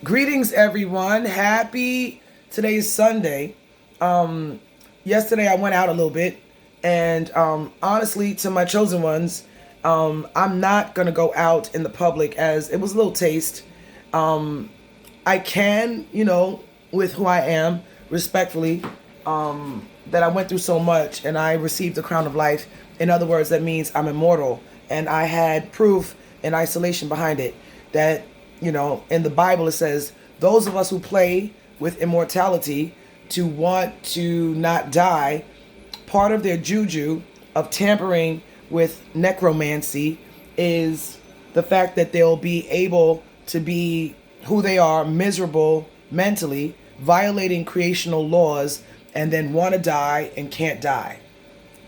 Greetings, everyone. Today's Sunday. Yesterday I went out a little bit, and honestly, to my chosen ones, I'm not gonna go out in the public as it was a little taste. I can, with who I am, respectfully, that I went through so much and I received the crown of life. In other words, that means I'm immortal. And I had proof and isolation behind it that, in the Bible it says, those of us who play with immortality to want to not die, part of their juju of tampering with necromancy is the fact that they'll be able to be who they are, miserable mentally, violating creational laws, and then want to die and can't die.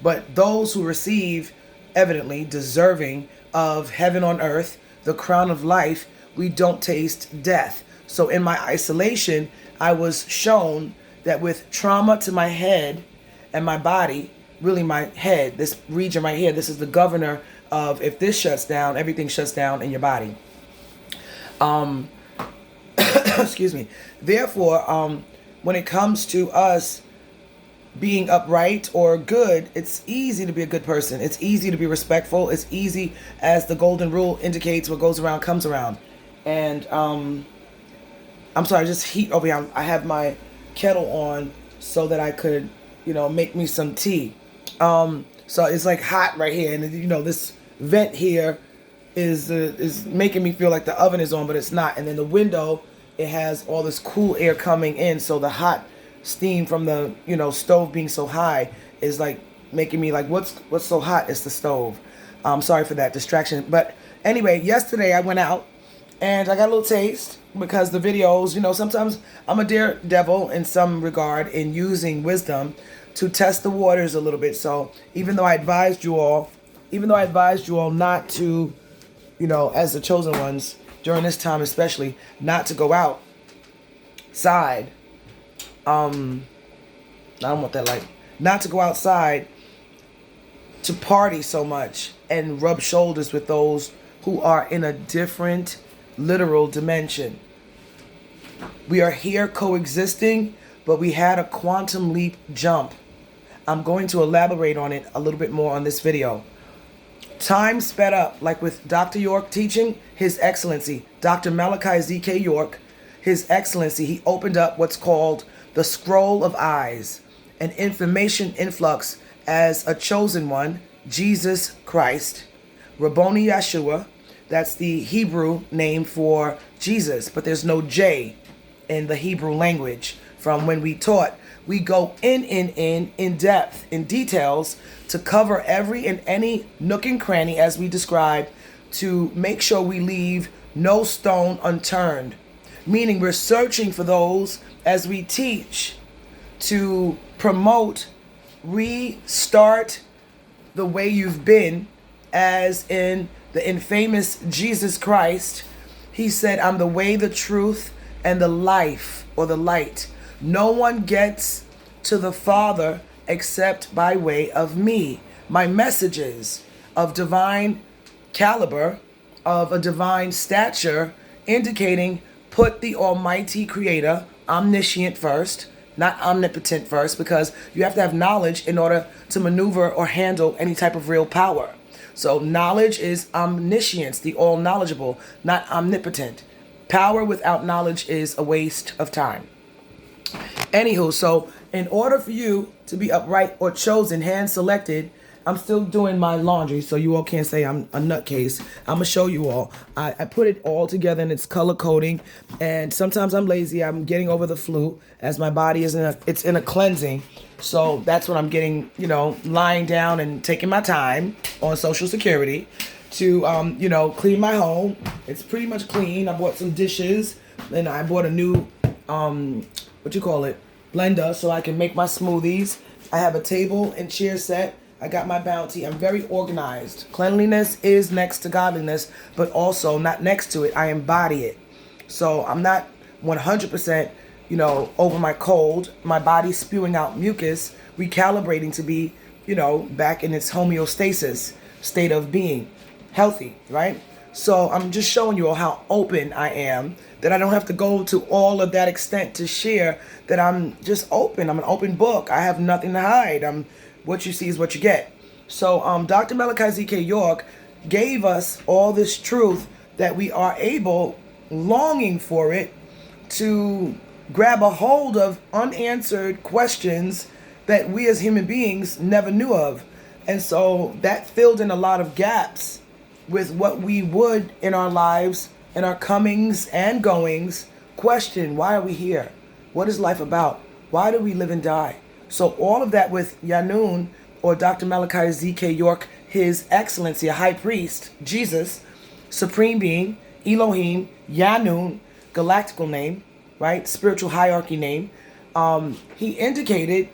But those who receive, evidently deserving of heaven on earth, the crown of life, we don't taste death. So in my isolation, I was shown that with trauma to my head and my body, really my head, this region right here, this is the governor of if this shuts down, everything shuts down in your body. Excuse me. Therefore, when it comes to us being upright or good, it's easy to be a good person. It's easy to be respectful. It's easy, as the golden rule indicates, what goes around comes around. And I'm sorry, just heat over here. I have my kettle on so that I could, make me some tea. So it's like hot right here, and this vent here is making me feel like the oven is on, but it's not. And then the window, it has all this cool air coming in, so the hot steam from the stove being so high is like making me like, what's so hot? It's the stove. I'm sorry for that distraction. But anyway, yesterday I went out and I got a little taste because the videos, sometimes I'm a daredevil in some regard in using wisdom to test the waters a little bit. So even though I advised you all not to, as the chosen ones during this time especially, not to go outside. I don't want that light. Not to go outside to party so much and rub shoulders with those who are in a different literal dimension. We are here coexisting, but we had a quantum leap jump. I'm going to elaborate on it a little bit more on this video. Time sped up, like with Dr. York teaching, His Excellency, Dr. Malachi Z.K. York, His Excellency, he opened up what's called the scroll of eyes, an information influx as a chosen one, Jesus Christ, Rabboni Yeshua, that's the Hebrew name for Jesus, but there's no J in the Hebrew language. From when we taught, we go in depth, in details, to cover every and any nook and cranny as we describe, to make sure we leave no stone unturned. Meaning we're searching for those as we teach to promote, restart the way you've been, as in the infamous Jesus Christ. He said, I'm the way, the truth, and the life, or the light. No one gets to the Father except by way of me. My messages of divine caliber, of a divine stature, indicating put the Almighty Creator, omniscient first, not omnipotent first, because you have to have knowledge in order to maneuver or handle any type of real power. So knowledge is omniscience, the all knowledgeable, not omnipotent. Power without knowledge is a waste of time. Anywho, so in order for you to be upright or chosen, hand selected, I'm still doing my laundry, so you all can't say I'm a nutcase. I'm going to show you all. I put it all together in its color coding, and sometimes I'm lazy. I'm getting over the flu as my body is in a cleansing. So that's what I'm getting, lying down and taking my time on Social Security to, clean my home. It's pretty much clean. I bought some dishes, and I bought a new, blender, so I can make my smoothies. I have a table and chair set. I got my bounty. I'm very organized. Cleanliness is next to godliness, but also not next to it. I embody it. So I'm not 100%, over my cold. My body spewing out mucus, recalibrating to be, back in its homeostasis state of being healthy, right? So I'm just showing you all how open I am that I don't have to go to all of that extent to share, that I'm just open. I'm an open book. I have nothing to hide. What you see is what you get. So Dr. Malachi Z.K. York gave us all this truth that we are able, longing for it, to grab a hold of unanswered questions that we as human beings never knew of. And so that filled in a lot of gaps with what we would in our lives, in our comings and goings, question: why are we here? What is life about? Why do we live and die? So all of that with Yanun, or Dr. Malachi Z.K. York, His Excellency, a high priest, Jesus, supreme being, Elohim, Yanun, galactical name, right? Spiritual hierarchy name. He indicated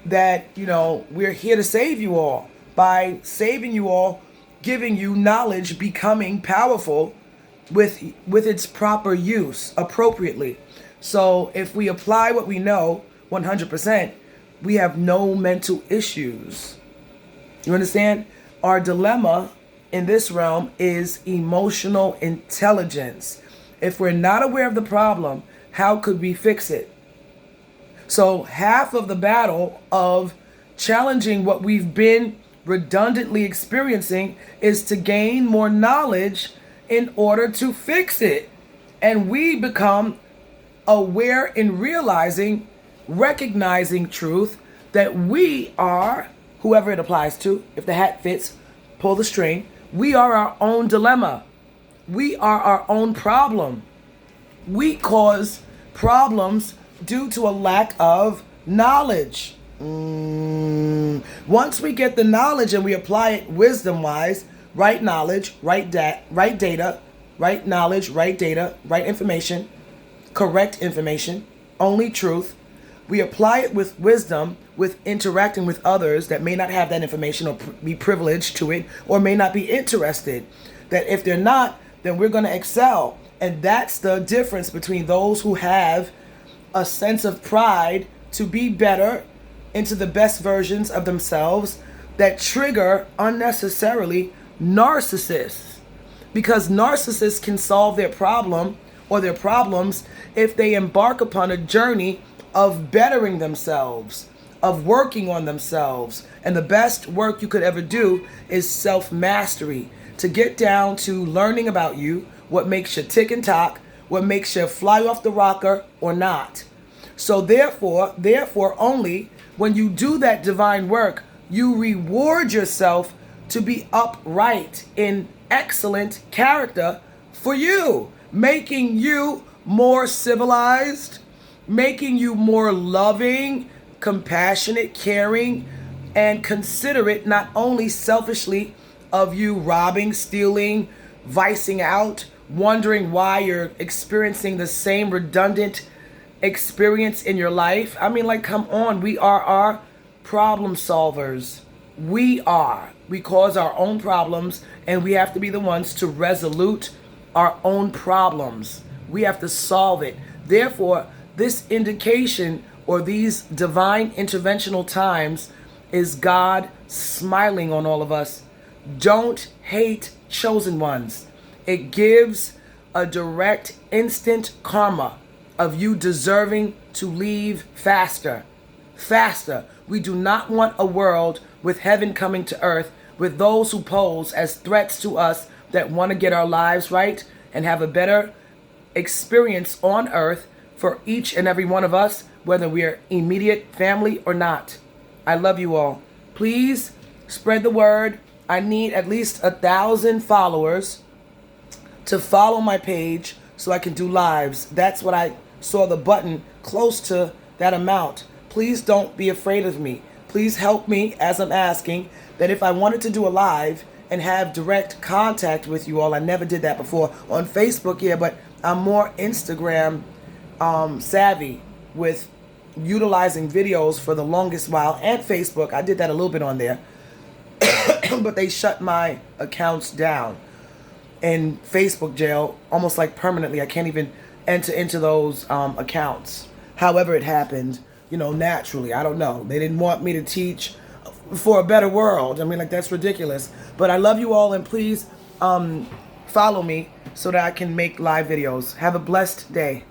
that, we're here to save you all. By saving you all, giving you knowledge, becoming powerful with its proper use appropriately. So if we apply what we know 100%, we have no mental issues. You understand? Our dilemma in this realm is emotional intelligence. If we're not aware of the problem, how could we fix it? So half of the battle of challenging what we've been redundantly experiencing is to gain more knowledge in order to fix it. And we become aware in realizing, recognizing truth, that we are, whoever it applies to, if the hat fits, pull the string, we are our own dilemma. We are our own problem. We cause problems due to a lack of knowledge. Once we get the knowledge and we apply it wisdom-wise, right knowledge, right data, right knowledge, right data, right information, correct information, only truth. We apply it with wisdom, with interacting with others that may not have that information or be privileged to it, or may not be interested. That if they're not, then we're going to excel. And that's the difference between those who have a sense of pride to be better, into the best versions of themselves, that trigger unnecessarily narcissists. Because narcissists can solve their problem or their problems if they embark upon a journey of bettering themselves, of working on themselves. And the best work you could ever do is self-mastery, to get down to learning about you, what makes you tick and tock, what makes you fly off the rocker or not. So therefore only when you do that divine work, you reward yourself to be upright in excellent character for you, making you more civilized, making you more loving, compassionate, caring, and considerate, not only selfishly of you robbing, stealing, vicing out, wondering why you're experiencing the same redundant experience in your life. I mean, like, come on. We are our problem solvers. We cause our own problems, and we have to be the ones to resolute our own problems. We have to solve it. Therefore, this indication, or these divine interventional times, is God smiling on all of us. Don't hate chosen ones. It gives a direct, instant karma of you deserving to leave faster. We do not want a world with heaven coming to earth, with those who pose as threats to us that want to get our lives right and have a better experience on earth for each and every one of us, whether we are immediate family or not. I love you all. Please spread the word. I need at least 1,000 followers to follow my page so I can do lives. That's what I saw, the button close to that amount. Please don't be afraid of me. Please help me as I'm asking, that if I wanted to do a live and have direct contact with you all, I never did that before. On Facebook, yeah, but I'm more Instagram savvy with utilizing videos for the longest while, and Facebook. I did that a little bit on there. But they shut my accounts down in Facebook jail, almost like permanently. I can't even enter into those accounts. However it happened, naturally. I don't know. They didn't want me to teach for a better world. I mean, like, that's ridiculous. But I love you all, and please follow me so that I can make live videos. Have a blessed day.